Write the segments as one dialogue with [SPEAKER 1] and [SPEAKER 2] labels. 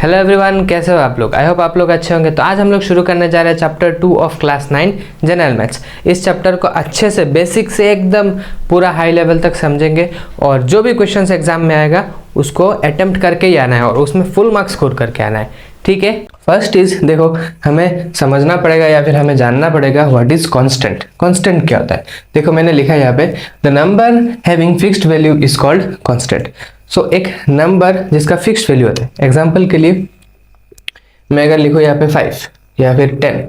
[SPEAKER 1] Hello everyone, कैसे हो आप लोग। आई होप आप लोग अच्छे होंगे। तो आज हम लोग शुरू करने जा रहे हैं chapter 2 of class 9 general maths. इस चैप्टर को अच्छे से बेसिक से एकदम पूरा हाई लेवल तक समझेंगे और जो भी क्वेश्चंस एग्जाम में आएगा उसको अटेम्प्ट करके ही आना है और उसमें फुल मार्क्स स्कोर करके आना है, ठीक है। फर्स्ट इज देखो, हमें समझना पड़ेगा या फिर हमें जानना पड़ेगा व्हाट इज कांस्टेंट। कांस्टेंट क्या होता है? देखो मैंने लिखा है यहाँ पे, the number having fixed value is called constant. So एक नंबर जिसका फिक्स्ड वैल्यू होता है, एग्जांपल के लिए मैं अगर लिखूँ यहाँ पे 5 या फिर 10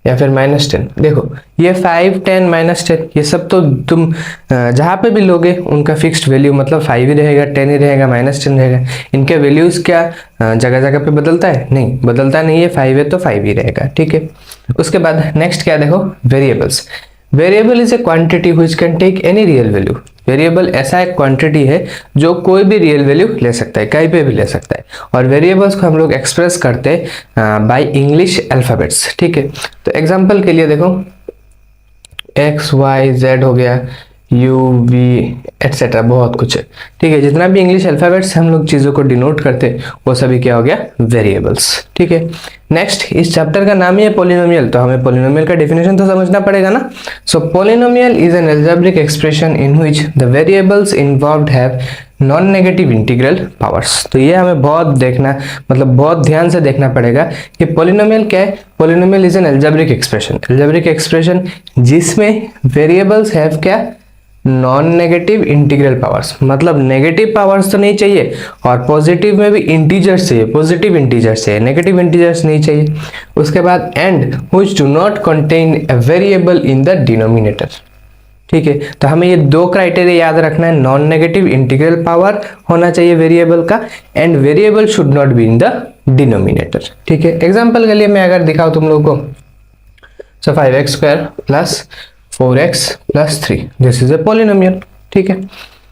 [SPEAKER 1] या फिर -10, देखो ये 5, 10, -10 ये सब तो तुम जहाँ पे भी लोगे उनका फिक्स्ड वैल्यू मतलब 5 ही रहेगा, 10 ही रहेगा, -10 रहेगा। इनके वैल्यूज क्या जगह जगह पे बदलता है? नहीं बदलता, नहीं है। 5 है तो 5 ही रहेगा, ठीक है। उसके बाद नेक्स्ट क्या देखो, variables. Variable is a quantity which can take any real value. Variable ऐसा एक क्वांटिटी है जो कोई भी रियल वैल्यू ले सकता है, कहीं पे भी ले सकता है। और वेरिएबल्स को हम लोग एक्सप्रेस करते हैं बाय इंग्लिश अल्फाबेट्स, ठीक है। तो एग्जांपल के लिए देखो, एक्स वाई जेड हो गया, यू वी एटसेट्रा, बहुत कुछ है, ठीक है। जितना भी इंग्लिश अल्फाबेट्स हम लोग चीज़ों को डिनोट करते वो सभी क्या हो गया, वेरिएबल्स, ठीक है। नेक्स्ट, इस चैप्टर का नाम ही है पॉलिनोमियल, तो हमें पॉलिनोमियल का डेफिनेशन तो समझना पड़ेगा ना। So polynomial is an algebraic expression in which the variables involved have non negative integral powers. तो ये हमें बहुत देखना, मतलब बहुत ध्यान से देखना पड़ेगा कि पॉलिनोमियल क्या है। Polynomial is an algebraic expression, algebraic expression जिसमें वेरिएबल्स हैव क्या, नॉन नेगेटिव इंटीग्रल पावर्स, मतलब नेगेटिव पावर्स तो नहीं चाहिए और पॉजिटिव में भी इंटीजर्स चाहिए, पॉजिटिव इंटीजर्स चाहिए, नेगेटिव इंटीजर्स नहीं चाहिए। उसके बाद and which do not contain a variable in the denominator, ठीक है। तो हमें ये दो क्राइटेरिया याद रखना है, नॉन नेगेटिव इंटीग्रल पावर होना चाहिए वेरिएबल का and variable should not be in the denominator, ठीक है। एग्जांपल के लिए मैं अगर दिखाऊं तुम लोगों को, so 5x square plus 4x plus 3, this is a polynomial, ठीक है।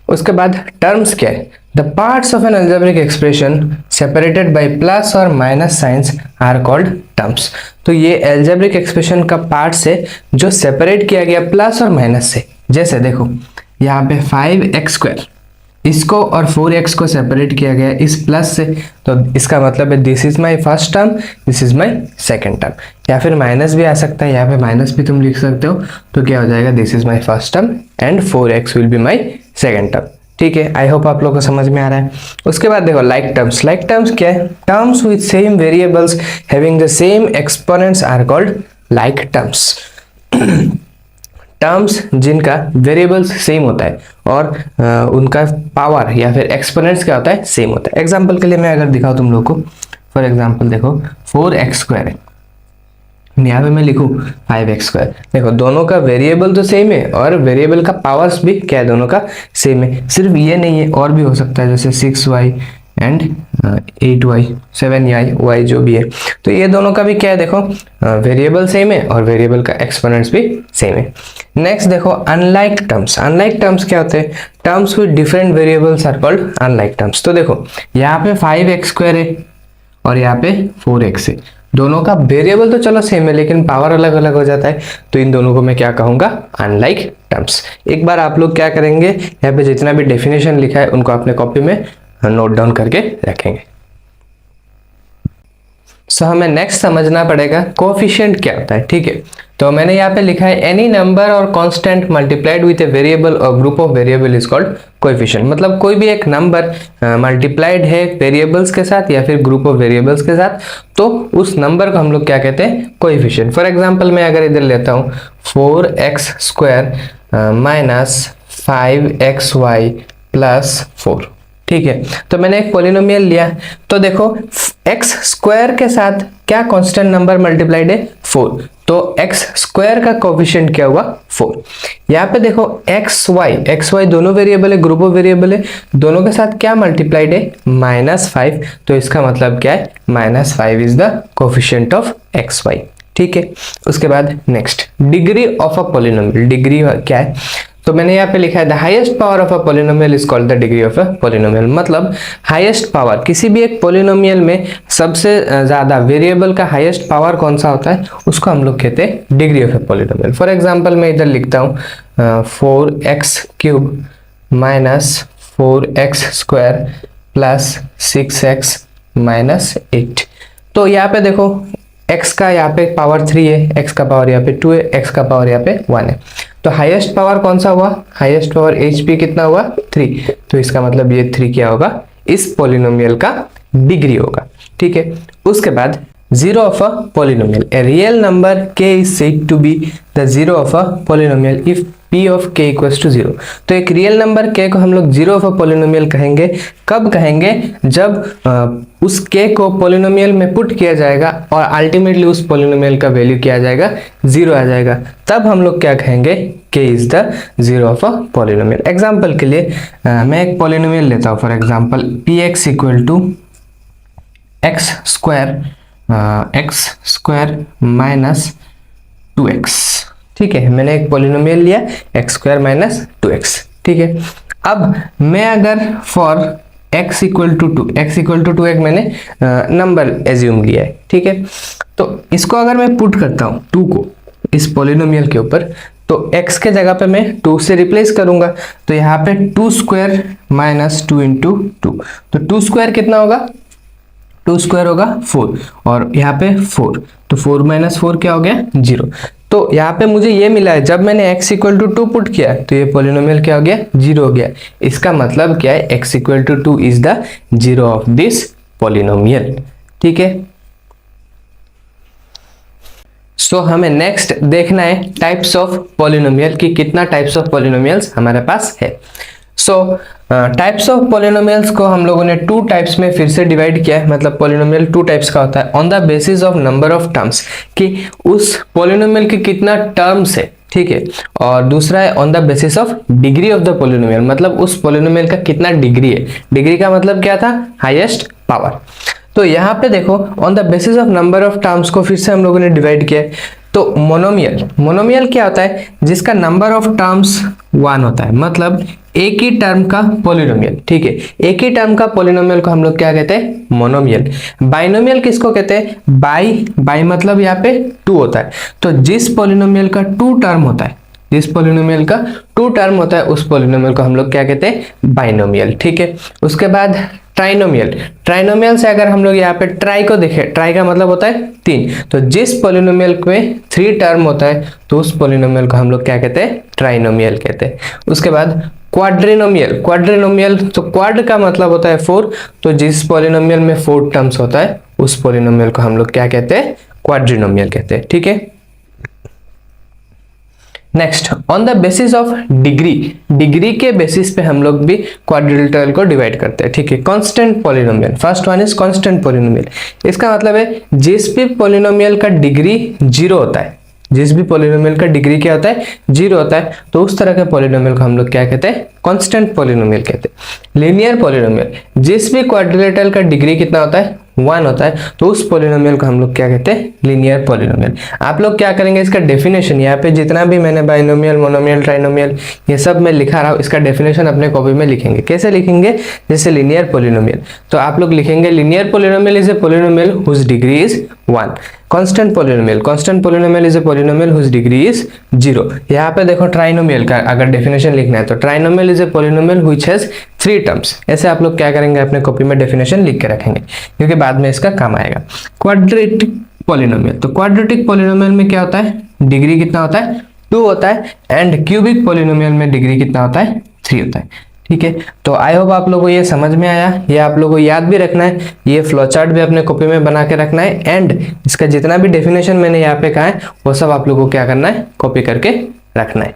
[SPEAKER 1] उसके बाद टर्म्स क्या है, the parts of an algebraic expression separated by plus और minus signs are called terms. तो ये अलजेब्रिक एक्सप्रेशन का पार्ट्स है जो सेपरेट किया गया प्लस और माइनस से। जैसे देखो यहाँ पे 5x स्क्वायर, इसको और 4x को सेपरेट किया गया इस प्लस से, तो इसका मतलब है this is my first term, this is my second term. या फिर माइनस भी आ सकता है, यहाँ पे माइनस भी तुम लिख सकते हो, तो क्या हो जाएगा, this is my first term and 4x will be my second term, ठीक है। आई होप आप लोगों को समझ में आ रहा है। उसके बाद देखो लाइक टर्म्स। लाइक टर्म्स क्या है, terms with same variables having the same exponents are called like terms. Terms जिनका वेरिएबल्स सेम होता है और उनका पावर या फिर एक्सपोनेंट्स क्या होता है, सेम होता है। एग्जांपल के लिए मैं अगर दिखाऊं तुम लोग को, फॉर एग्जांपल देखो 4x स्क्वायर है, यहाँ पे मैं लिखूं 5x स्क्वायर, देखो दोनों का वेरिएबल तो सेम है और वेरिएबल का पावर्स भी क्या है, दोनों का सेम है। सिर्फ ये नहीं है, और भी हो सकता है, जैसे 6y एंड 8y, 7y जो भी है, तो ये दोनों का भी क्या है, देखो वेरिएबल सेम है और वेरिएबल का एक्सपोनेंट्स भी सेम है। नेक्स्ट देखो अनलाइक टर्म्स। अनलाइक टर्म्स क्या होते हैं, terms with different variables are called unlike terms. तो देखो यहाँ पे 5x स्क्वायर है और यहाँ पे 4x है, दोनों का वेरिएबल तो चलो सेम है लेकिन पावर अलग अलग हो जाता है, तो इन दोनों को मैं क्या कहूंगा, अनलाइक टर्म्स। एक बार आप लोग क्या करेंगे, यहाँ पे जितना भी डेफिनेशन लिखा है उनको अपने कॉपी में नोट डाउन करके रखेंगे। सो हमें नेक्स्ट समझना पड़ेगा कोएफिशिएंट क्या होता है, ठीक है। तो मैंने यहाँ पे लिखा है एनी नंबर और constant multiplied with a variable और group of variable is called coefficient. मतलब कोई भी एक नंबर मल्टीप्लाइड है वेरिएबल्स के साथ या फिर ग्रुप ऑफ वेरिएबल्स के साथ, तो उस नंबर को हम लोग क्या कहते हैं, कोएफिशिएंट। फॉर एग्जांपल मैं अगर इधर लेता हूँ 4x square minus 5xy plus 4, ठीक है। तो मैंने एक पॉलिनोमियल लिया, तो देखो x स्क्वायर के साथ क्या कांस्टेंट नंबर मल्टीप्लाइड है, 4, तो x स्क्वायर का कोएफिशिएंट क्या हुआ, 4। यहाँ पे देखो xy दोनों वेरिएबल है, ग्रुप ऑफ वेरिएबल है, दोनों के साथ क्या मल्टीप्लाइड है, -5, तो इसका मतलब क्या है, -5 is the coefficient of xy, ठीक है। उसके बाद next degree of a polynomial. Degree क्या है, तो मैंने यहाँ पे लिखा है the highest power of a polynomial is called the degree of a polynomial. मतलब हाईएस्ट पावर, किसी भी एक पॉलिनोमियल में सबसे ज्यादा वेरिएबल का हाईएस्ट पावर कौन सा होता है, उसको हम लोग कहते हैं degree of a polynomial. For example मैं इधर लिखता हूँ 4x cube minus 4x square plus 6x -8। तो यहाँ पे देखो x का यहाँ पे पावर 3 है, x का पावर यहाँ पे 2 है, x का पावर यहाँ पे 1 है। तो हाईएस्ट पावर कौन सा हुआ? हाईएस्ट पावर hp कितना हुआ? 3। तो इसका मतलब ये 3 क्या होगा? इस पॉलिनोमियल का डिग्री होगा। ठीक है, उसके बाद zero of a polynomial, a real number k is said to be the zero of a polynomial if p of k equals to 0। तो एक रियल नंबर k को हम लोग जीरो ऑफ अ पॉलिनोमियल कहेंगे। कब कहेंगे? जब उस k को पॉलिनोमियल में पुट किया जाएगा और अल्टीमेटली उस पॉलिनोमियल का वैल्यू क्या आ जाएगा? 0 आ जाएगा। तब हम लोग क्या कहेंगे? k is the zero of a polynomial. Example के लिए मैं एक पॉलिनोमियल लेता हूँ, for example px equal to X square minus 2x। ठीक है, मैंने एक पॉलिनोमियल लिया x स्क्वायर माइनस 2x। ठीक है, अब मैं अगर फॉर x इक्वल टू 2 एक मैंने नंबर एज्यूम लिया है। ठीक है, तो इसको अगर मैं पुट करता हूँ 2 को इस पॉलिनोमियल के ऊपर, तो x के जगह पे मैं 2 से रिप्लेस करूंगा। तो यहाँ पे 2 स्क्वायर माइनस 2 इंटू 2, तो 2 स्क्वायर कितना होगा? 2 स्क्वायर होगा 4, और यहाँ पे 4, तो 4 माइनस 4 क्या हो गया? 0। तो यहाँ पे मुझे ये मिला है, जब मैंने x इक्वल टू 2 पुट किया तो ये पॉलिनोमियल क्या हो गया? 0 हो गया। इसका मतलब क्या है? x equal to 2 is the zero of this polynomial. ठीक है, सो हमें नेक्स्ट देखना है टाइप्स ऑफ पॉलिनोमियल की कितना टाइप्स ऑफ पॉलिनोमियल्स हमारे पास है। सो टाइप्स ऑफ पॉलिनोमियल्स को हम लोगों ने 2 टाइप्स में फिर से डिवाइड किया है। मतलब पॉलिनोमियल 2 टाइप्स का होता है, on the basis of number of terms, कि उस पॉलिनोमियल के कितना टर्म्स है। ठीक है, और दूसरा है on the basis of degree of the polynomial, मतलब उस पॉलिनोमियल का कितना डिग्री है। डिग्री का मतलब क्या था? Highest power. तो यहाँ पे देखो on the basis of number of terms को फिर से हम लोगों ने डिवाइड किया है। तो मोनोमियल क्या होता है? जिसका नंबर ऑफ टर्म्स 1 होता है, मतलब एक ही टर्म का पॉलिनोमियल। ठीक है, एक ही टर्म का पॉलिनोमियल को हम लोग क्या कहते हैं? मोनोमियल। बाइनोमियल किसको कहते हैं? बाई मतलब यहाँ पे 2 होता है। तो जिस पॉलिनोमियल का 2 टर्म होता है, जिस पॉलिनोमियल का 2 टर्म होता है, उस पॉलिनोमियल को हम लोग क्या कहते हैं? बाइनोमियल। ठीक है, उसके बाद ट्राइनोमियल से अगर हम लोग यहाँ पे ट्राई को देखें, ट्राई का मतलब होता है 3। तो जिस पॉलिनोमियल में 3 टर्म होता है, तो उस पॉलिनोमियल को हम लोग क्या कहते हैं? ट्राइनोमियल कहते हैं। उसके बाद क्वाड्रिनोमियल, तो क्वाड का मतलब होता है 4। तो जिस पॉलिनोमियल में 4 टर्म्स होता है, उस पॉलिनोमियल को हम लोग क्या कहते हैं? क्वाड्रिनोमियल कहते हैं। ठीक है, next on the basis of degree के बेसिस पे हम लोग भी क्वाड्रिलेटरल को डिवाइड करते हैं। ठीक है, constant polynomial, first one is constant polynomial. इसका मतलब है जिस भी पॉलिनोमियल का डिग्री 0 होता है, जिस भी पॉलिनोमियल का डिग्री क्या होता है? 0 होता है, तो उस तरह के पॉलिनोमियल को हम लोग क्या कहते हैं? कांस्टेंट पॉलिनोमियल कहते हैं। लीनियर पॉलिनोमियल, जिस भी क्वाड्रिलेटरल का डिग्री कितना होता है? 1 होता है, तो उस पॉलिनोमियल को हम लोग क्या कहते हैं? Linear polynomial. आप लोग क्या करेंगे? इसका डेफिनेशन यहाँ पे जितना भी मैंने बाइनोमियल, मोनोमियल, ट्राइनोमियल ये सब मैं लिखा रहा हूँ, इसका डेफिनेशन अपने कॉपी में लिखेंगे। कैसे लिखेंगे? जैसे लीनियर पॉलिनोमियल, तो आप लोग लिखेंगे linear polynomial is a polynomial whose degree is 1। Constant polynomial is a polynomial whose degree is 0। यहाँ पे देखो ट्राइनोमियल का अगर डेफिनेशन लिखना है, तो trinomial is a polynomial which has 3 terms. ऐसे आप लोग क्या करेंगे? अपने कॉपी में डेफिनेशन लिख के रखेंगे, क्योंकि बाद में इसका काम आएगा। क्वाड्रेटिक पॉलिनोमियल, तो क्वाड्रेटिक पॉलिनोमियल में क्या होता है? डिग्री कितना होता है? 2 होता है। एंड क्यूबिक पॉलिनोमियल में डिग्री कितना होता है? 3 होता है। ठीक है, तो आई होप आप लोगों को ये समझ में आया। ये आप लोगों को याद भी रखना है, ये फ्लो चार्ट भी अपने कॉपी में बना के रखना है, एंड इसका जितना भी डेफिनेशन मैंने यहाँ पे कहा है वो सब आप लोगों को क्या करना है? कॉपी करके रखना है।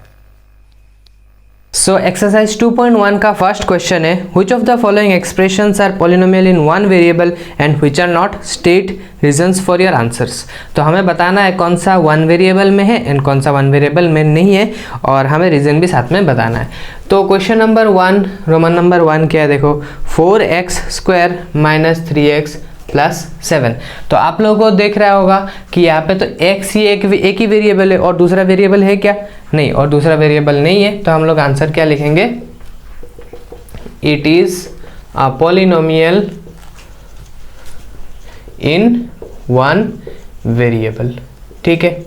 [SPEAKER 1] सो एक्सरसाइज 2.1 का फर्स्ट क्वेश्चन है, which of the following expressions are polynomial in one variable and which are not, state reasons for your answers. तो हमें बताना है कौन सा 1 वेरिएबल में है एंड कौन सा 1 वेरिएबल में नहीं है, और हमें रीजन भी साथ में बताना है। तो क्वेश्चन नंबर 1, रोमन नंबर 1 क्या है? देखो 4x square minus 3x plus 7। तो आप लोगों को देख रहा होगा कि यहाँ पे तो x ही एक ही वेरिएबल है, और दूसरा वेरिएबल है क्या? नहीं, और दूसरा वेरिएबल नहीं है। तो हम लोग आंसर क्या लिखेंगे? It is a polynomial in 1 variable. ठीक है,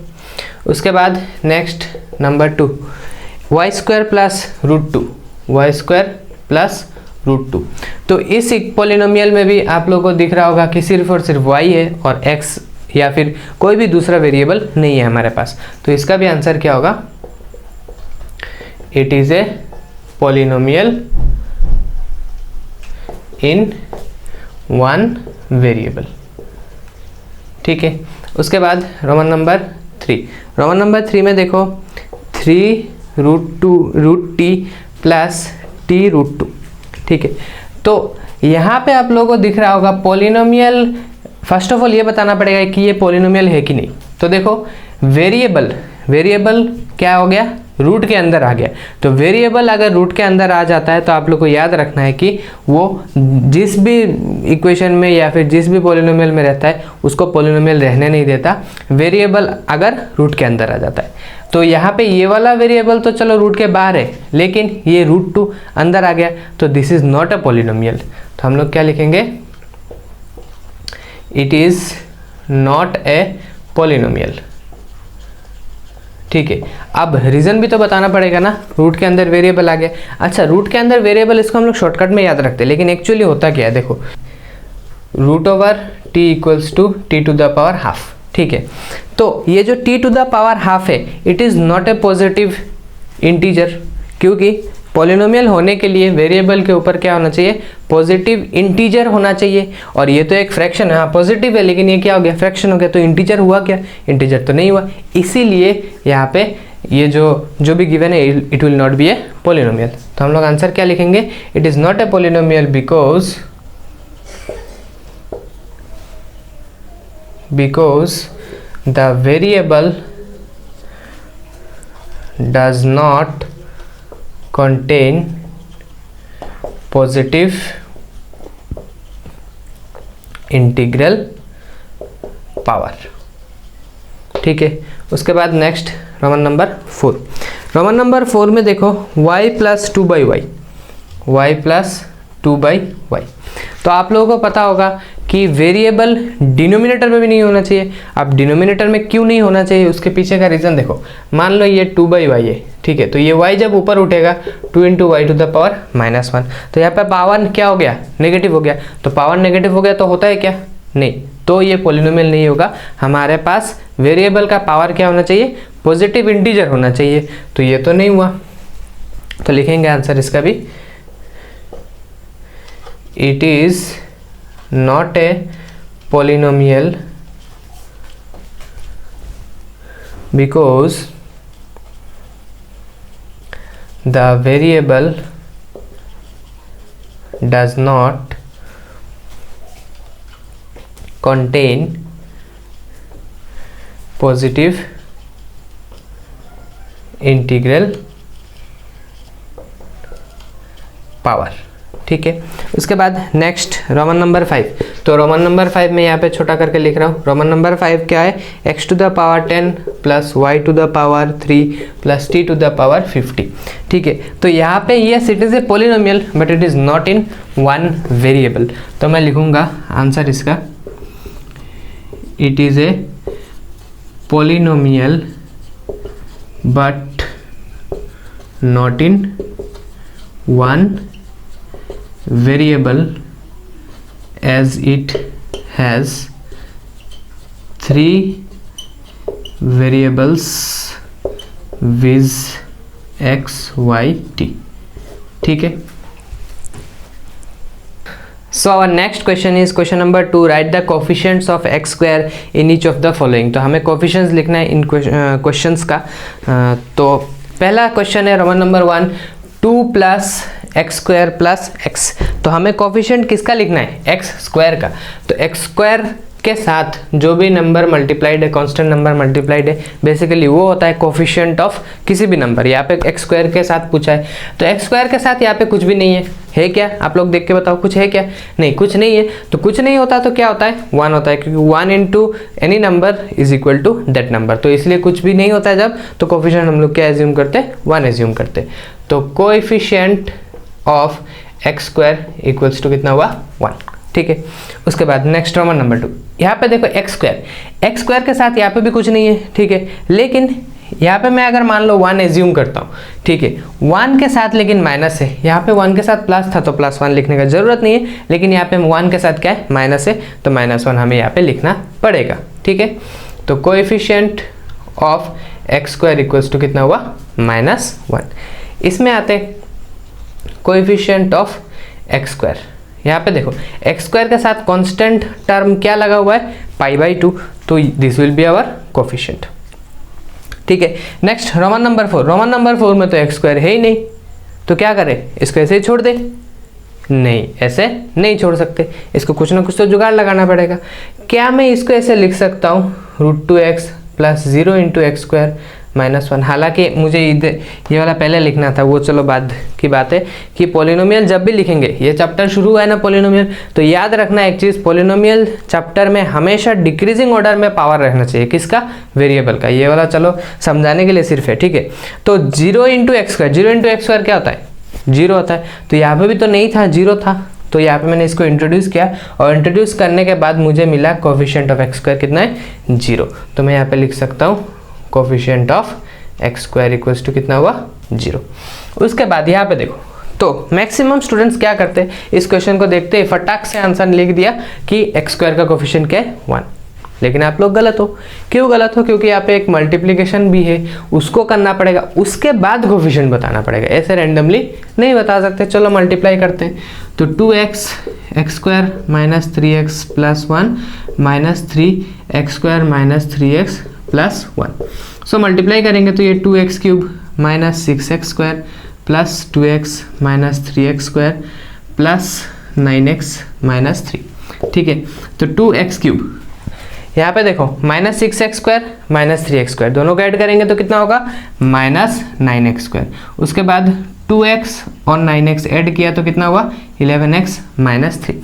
[SPEAKER 1] उसके बाद next number 2, y² plus √2, y² plus √2। तो इस पॉलिनोमियल में भी आप लोगों को दिख रहा होगा कि सिर्फ और सिर्फ y है और x या फिर कोई भी दूसरा वेरिएबल नहीं है हमारे पास। तो इसका भी आंसर क्या होगा? It is a polynomial in one variable. ठीक है, उसके बाद रोमन नंबर 3। रोमन नंबर 3 में देखो 3√2√t प्लस t√2। ठीक है, तो यहाँ पे आप लोगों को दिख रहा होगा पॉलिनोमियल। फर्स्ट ऑफ ऑल ये बताना पड़ेगा कि ये पॉलिनोमियल है कि नहीं। तो देखो वेरिएबल क्या हो गया? रूट के अंदर आ गया। तो वेरिएबल अगर रूट के अंदर आ जाता है तो आप लोग को याद रखना है कि वो जिस भी इक्वेशन में या फिर जिस भी पॉलिनोमियल में रहता है उसको पॉलिनोमियल रहने नहीं देता, वेरिएबल अगर रूट के अंदर आ जाता है। तो यहाँ पे ये वाला वेरिएबल तो चलो रूट के बाहर है, लेकिन ये √2 अंदर आ गया, तो this is not a polynomial. तो हम लोग क्या लिखेंगे? It is not a polynomial. ठीक है, अब रीजन भी तो बताना पड़ेगा ना। रूट के अंदर वेरिएबल आ गया। अच्छा, रूट के अंदर वेरिएबल, इसको हम लोग शॉर्टकट में याद रखते हैं, लेकिन एक्चुअली होता क्या है देखो, √t = t⁻²। ठीक है, तो ये जो t⁻½ है, it is not a positive integer, क्योंकि पॉलिनोमियल होने के लिए वेरिएबल के ऊपर क्या होना चाहिए? पॉजिटिव इंटीजर होना चाहिए। और ये तो एक फ्रैक्शन है, हाँ पॉजिटिव है, लेकिन ये क्या हो गया? फ्रैक्शन हो गया। तो इंटीजर हुआ क्या? इंटीजर तो नहीं हुआ। इसीलिए यहाँ पे ये जो भी गिवन है, it will not be a polynomial. तो हम लोग आंसर क्या लिखेंगे? It is not a polynomial because the variable does not contain positive integral power. ठीक है, उसके बाद next Roman number 4। Roman number 4 में देखो y + 2/y, y + 2/y। तो आप लोगों को पता होगा कि वेरिएबल डिनोमिनेटर में भी नहीं होना चाहिए। अब डिनोमिनेटर में क्यों नहीं होना चाहिए, उसके पीछे का रीज़न देखो। मान लो ये 2/y है, ठीक है, तो ये y जब ऊपर उठेगा 2 × y⁻⁻1, तो यहाँ पे पावर क्या हो गया? नेगेटिव हो गया। तो पावर नेगेटिव हो गया तो होता है क्या? नहीं, तो ये पॉलिनोमियल नहीं होगा। हमारे पास वेरिएबल का पावर क्या होना चाहिए? पॉजिटिव इंटीजर होना चाहिए। तो ये तो नहीं हुआ, तो लिखेंगे आंसर इसका भी, it is not a polynomial because the variable does not contain positive integral power। ठीक है, उसके बाद नेक्स्ट रोमन नंबर 5। तो रोमन नंबर 5 में यहाँ पे छोटा करके लिख रहा हूँ। रोमन नंबर 5 क्या है? x⁻10 + y⁻3 + t⁻50। ठीक है, तो यहाँ पे yes it is a polynomial but it is not in one variable. तो मैं लिखूँगा आंसर इसका, it is a polynomial but not in one variable as it has 3 variables with x, y, t। ठीक है, so our next question is question number 2। Write the coefficients of x² in each of the following. तो हमें coefficients लिखना है इन questions का। तो पहला question है रोमन नंबर 1, 2 + x² + x। तो हमें कोफिशिएंट किसका लिखना है? x² का। तो x² के साथ जो भी नंबर मल्टीप्लाइड है, कांस्टेंट नंबर मल्टीप्लाइड है, बेसिकली वो होता है कोफिशिएंट ऑफ किसी भी नंबर। यहाँ पे x² के साथ पूछा है, तो x² के साथ यहाँ पे कुछ भी नहीं है। है क्या? आप लोग देख के बताओ, कुछ है क्या? नहीं, कुछ नहीं है। तो कुछ नहीं होता तो क्या होता है? 1 होता है, क्योंकि 1 × any number is equal to that number. तो इसलिए कुछ भी नहीं होता है जब, तो कोफिशिएंट हम लोग क्या एज्यूम करते हैं? 1 एज्यूम करते हैं। तो coefficient of x² equals to कितना हुआ? 1। ठीक है, उसके बाद नेक्स्ट रोमन नंबर 2। यहाँ पे देखो x² के साथ यहाँ पे भी कुछ नहीं है, ठीक है, लेकिन यहाँ पे मैं अगर मान लो 1 एज्यूम करता हूँ, ठीक है, 1 के साथ लेकिन माइनस है, यहाँ पे 1 के साथ प्लस था तो +1 लिखने का जरूरत नहीं है, लेकिन यहाँ पे 1 के साथ क्या है, माइनस है, तो -1 हमें यहाँ पे लिखना पड़ेगा, ठीक है। तो coefficient of x² equals to कितना हुआ, -1। इसमें आते कोएफिशिएंट ऑफ x², यहाँ पे देखो x² के साथ कांस्टेंट टर्म क्या लगा हुआ है, π/2, तो this will be our coefficient, ठीक है। Next Roman number 4, Roman number 4 में तो x² है ही नहीं, तो क्या करें, इसको ऐसे ही छोड़ दे, नहीं ऐसे नहीं छोड़ सकते, इसको कुछ ना कुछ तो जुगाड़ लगाना पड़ेगा। क्या मैं इसको ऐसे लिख सकता हूँ, √2x + 0 × x² -1, हालांकि मुझे ये वाला पहले लिखना था, वो चलो बाद की बात है कि पॉलिनोमियल जब भी लिखेंगे, ये चैप्टर शुरू हुआ है ना पॉलिनोमियल, तो याद रखना एक चीज़, पॉलिनोमियल चैप्टर में हमेशा डिक्रीजिंग ऑर्डर में पावर रहना चाहिए, किसका, वेरिएबल का। ये वाला चलो समझाने के लिए सिर्फ है, ठीक है। तो 0 × x², 0 × x² क्या होता है, 0 होता है, तो यहाँ पे भी तो नहीं था, 0 था, तो यहाँ पे मैंने इसको इंट्रोड्यूस किया, और इंट्रोड्यूस करने के बाद मुझे मिला कोएफिशिएंट ऑफ x² कितना है, 0, तो मैं यहाँ पे लिख सकता हूँ coefficient of x² equals to कितना हुआ, 0। उसके बाद यहाँ पे देखो, तो मैक्सिमम स्टूडेंट्स क्या करते हैं, इस क्वेश्चन को देखते हैं फटाक से आंसर लिख दिया कि x² का कोएफिशिएंट क्या है, 1, लेकिन आप लोग गलत हो। क्यों गलत हो, क्योंकि यहाँ पे एक मल्टीप्लिकेशन भी है, उसको करना पड़ेगा, उसके बाद कोएफिशिएंट बताना पड़ेगा, ऐसे रैंडमली नहीं बता सकते। चलो मल्टीप्लाई करते हैं, तो 2x x² - 3x + 1 -3x² - 3x + 1, so multiply करेंगे तो ये 2x³ - 6x² + 2x - 3x² + 9x - 3, ठीक है। तो 2x³ यहाँ पे देखो -6x² - 3x² दोनों को ऐड करेंगे तो कितना होगा, -9x²। उसके बाद 2x और 9x ऐड किया तो कितना हुआ, 11x - 3।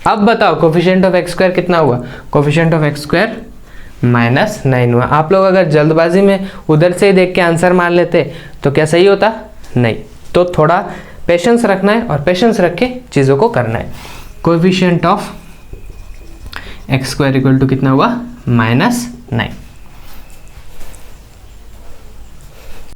[SPEAKER 1] अब बताओ कोएफिशिएंट ऑफ x² कितना हुआ, कोएफिशिएंट ऑफ x² -9 हुआ। आप लोग अगर जल्दबाजी में उधर से ही देख के आंसर मान लेते तो क्या सही होता, नहीं, तो थोड़ा पेशेंस रखना है, और पेशेंस रख के चीज़ों को करना है। Coefficient of x² equal to कितना हुआ, -9।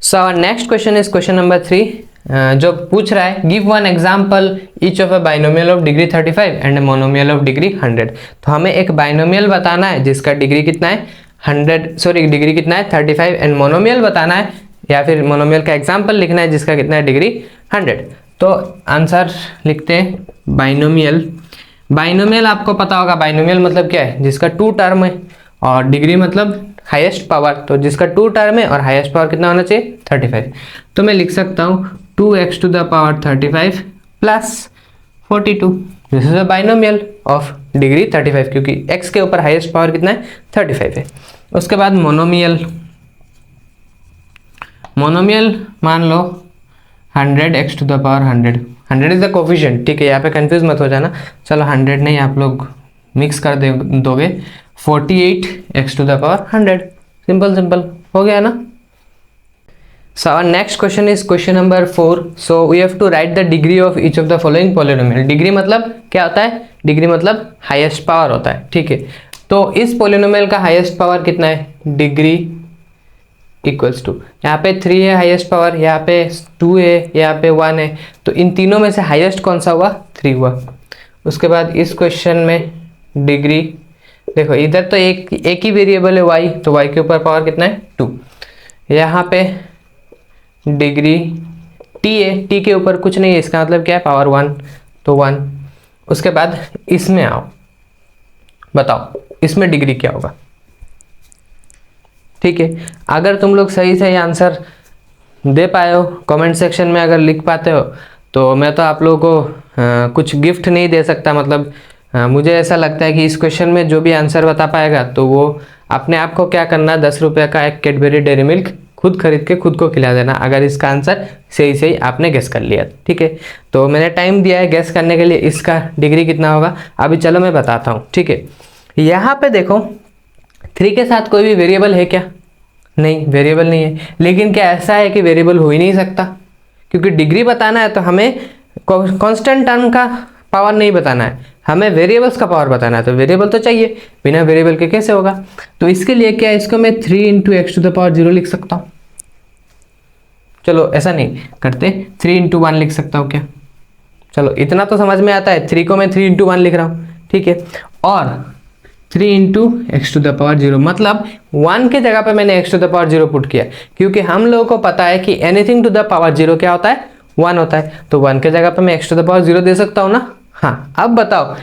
[SPEAKER 1] So our next question is question number 3, जो पूछ रहा है give one example each of a binomial of degree 35 and a monomial of degree 100। तो हमें एक बाइनोमियल बताना है जिसका डिग्री कितना है, 100, सॉरी डिग्री कितना है 35, एंड मोनोमियल बताना है, या फिर मोनोमियल का एग्जाम्पल लिखना है जिसका कितना है, डिग्री 100। तो आंसर लिखते हैं बाइनोमियल। बाइनोमियल आपको पता होगा, बाइनोमियल मतलब क्या है, जिसका 2 टर्म है, और डिग्री मतलब हाईएस्ट पावर, तो जिसका 2 टर्म है और हाईएस्ट पावर कितना होना चाहिए, 35। तो मैं लिख सकता हूँ 2x⁵ + 42, this is a binomial of degree 35, क्योंकि x के ऊपर हाईएस्ट पावर कितना है, 35 है। उसके बाद मोनोमियल, मोनोमियल मान लो 100x⁴, 100 इज द कोफिशिएंट, ठीक है, यहाँ पे कंफ्यूज मत हो जाना। चलो 100 नहीं, आप लोग मिक्स कर दोगे, 48x⁴, सिंपल सिंपल हो गया ना। So our next question is question number 4. So we have to write the degree of each of the following polynomial. Degree मतलब क्या होता है, डिग्री मतलब हाईएस्ट पावर होता है, ठीक है। तो इस पोलिनोमियल का हाईएस्ट पावर कितना है, डिग्री इक्वल्स टू, यहाँ पे 3 है हाईएस्ट पावर, यहाँ पे 2 है, यहाँ पे 1 है, तो इन तीनों में से हाईएस्ट कौन सा हुआ, 3 हुआ। उसके बाद इस क्वेश्चन में डिग्री देखो, इधर तो एक ही वेरिएबल है y, तो y के ऊपर पावर कितना है, 2। यहाँ पे डिग्री t है, t के ऊपर कुछ नहीं है, इसका मतलब क्या है, पावर 1, तो 1। उसके बाद इसमें आओ, बताओ इसमें डिग्री क्या होगा, ठीक है। अगर तुम लोग सही सही आंसर दे पाए हो, कमेंट सेक्शन में अगर लिख पाते हो, तो मैं तो आप लोगों को कुछ गिफ्ट नहीं दे सकता, मतलब मुझे ऐसा लगता है कि इस क्वेश्चन में जो भी आंसर बता पाएगा तो वो अपने आप को क्या करना, 10 रुपये का एक कैडबरी डेयरी मिल्क खुद खरीद के खुद को खिला देना, अगर इसका आंसर सही सही आपने गेस कर लिया, ठीक है। तो मैंने टाइम दिया है गेस करने के लिए, इसका डिग्री कितना होगा अभी चलो मैं बताता हूँ, ठीक है। यहाँ पे देखो 3 के साथ कोई भी वेरिएबल है क्या, नहीं, वेरिएबल नहीं है। लेकिन क्या ऐसा है कि वेरिएबल हो ही नहीं सकता, क्योंकि डिग्री बताना है तो हमें कांस्टेंट टर्म का पावर नहीं बताना है, हमें वेरिएबल्स का पावर बताना है, तो वेरिएबल तो चाहिए, बिना वेरिएबल के कैसे होगा। तो इसके लिए क्या है, इसको मैं 3 × x⁴ लिख सकता हूँ, चलो ऐसा नहीं करते, 3 इंटू 1 लिख सकता हूँ क्या? चलो इतना तो समझ में आता है, 3 को मैं 3 इंटू 1 लिख रहा हूँ, ठीक है। और 3 into x to the power 0, मतलब 1 के जगह पे मैंने x to the power 0 put किया, क्योंकि हम लोगों को पता है कि एनीथिंग टू द पावर 0 क्या होता है? 1 होता है। तो 1 के जगह पे मैं एक्स टू द पावर 0 दे सकता हूँ ना। हाँ, अब बताओ,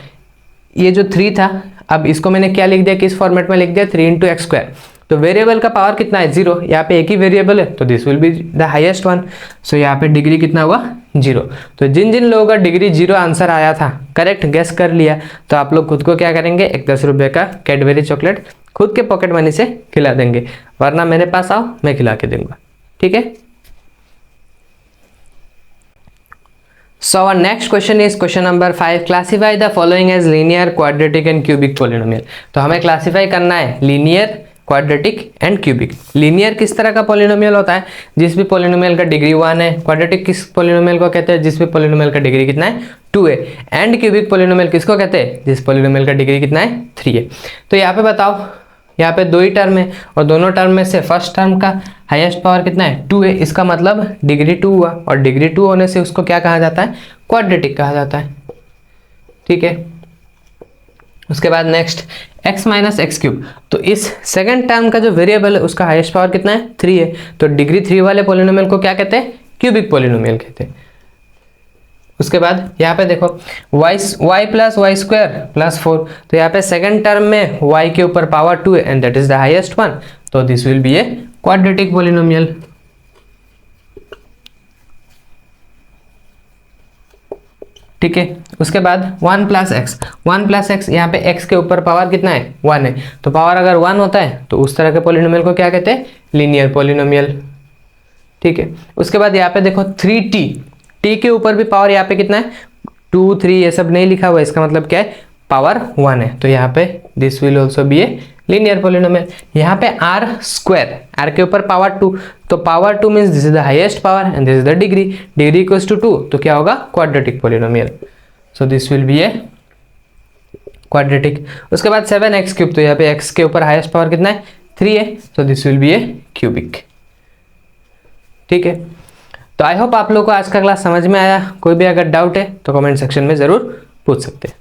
[SPEAKER 1] ये जो 3 था, अब इसको मैंने क्या लिख दिया, किस फॉर्मेट में लिख दिया? 3 इंटू एक्स स्क्वायर। तो वेरिएबल का पावर कितना है? 0। यहाँ पे एक ही वेरिएबल है, तो this will be the highest one. So यहाँ पे डिग्री कितना हुआ? 0। तो जिन जिन लोगों का डिग्री 0 आंसर आया था, करेक्ट गेस कर लिया, तो आप लोग खुद को क्या करेंगे? एक 10 रुपये का कैडबरी चॉकलेट खुद के पॉकेट मनी से खिला देंगे, वरना मेरे पास आओ, मैं खिला के दूंगा, ठीक है। So our next question is question number 5. Classify the following as linear, quadratic and cubic polynomial. तो हमें क्लासीफाई करना है linear, quadratic and cubic. Linear किस तरह का पॉलिनोमियल होता है? जिस भी पॉलिनोमियल का डिग्री 1 है। क्वाड्रेटिक किस पॉलिनोमियल को कहते हैं? जिस भी पॉलिनोमियल का डिग्री कितना है? 2 है। एंड क्यूबिक पॉलिनोमियल किसको कहते हैं? जिस पॉलिनोमियल का डिग्री कितना है? 3 है। तो यहाँ पे बताओ, यहाँ पे 2 ही टर्म है और दोनों टर्म में से फर्स्ट टर्म का हाईएस्ट पावर कितना है? 2 है। इसका मतलब डिग्री 2 हुआ, और डिग्री 2 होने से उसको क्या कहा जाता है? क्वाड्रेटिक कहा जाता है, ठीक है। उसके बाद next x minus x cube. तो इस सेकंड टर्म का जो वेरिएबल है उसका हाईएस्ट पावर कितना है? 3 है। तो डिग्री 3 वाले पॉलिनोमियल को क्या कहते हैं? क्यूबिक पॉलिनोमियल कहते हैं। उसके बाद यहाँ पे देखो y plus y square plus 4। तो यहाँ पे सेकंड टर्म में y के ऊपर पावर 2 है and that is the highest one, तो this will be a quadratic polynomial, ठीक है। उसके बाद 1 प्लस एक्स, यहाँ पे x के ऊपर पावर कितना है? 1 है। तो पावर अगर 1 होता है तो उस तरह के पॉलिनोमियल को क्या कहते हैं? लीनियर पॉलिनोमियल, ठीक है। उसके बाद यहाँ पे देखो 3t, t के ऊपर भी पावर यहाँ पे कितना है? 2, 3 ये सब नहीं लिखा हुआ, इसका मतलब क्या है? पावर 1 है। तो यहाँ पे this will also be a linear polynomial. यहाँ पे r स्क्वायर, r के ऊपर पावर 2, तो power 2 means this is the highest power and this is the degree, degree equals to 2, तो क्या होगा? Quadratic polynomial. So this will be a quadratic. उसके बाद 7x क्यूब, तो यहाँ पे x के ऊपर हाईएस्ट पावर कितना है? 3 है, तो this will be A cubic, ठीक है। तो आई होप आप लोग को आज का क्लास समझ में आया। कोई भी अगर डाउट है तो कमेंट सेक्शन में ज़रूर पूछ सकते हैं।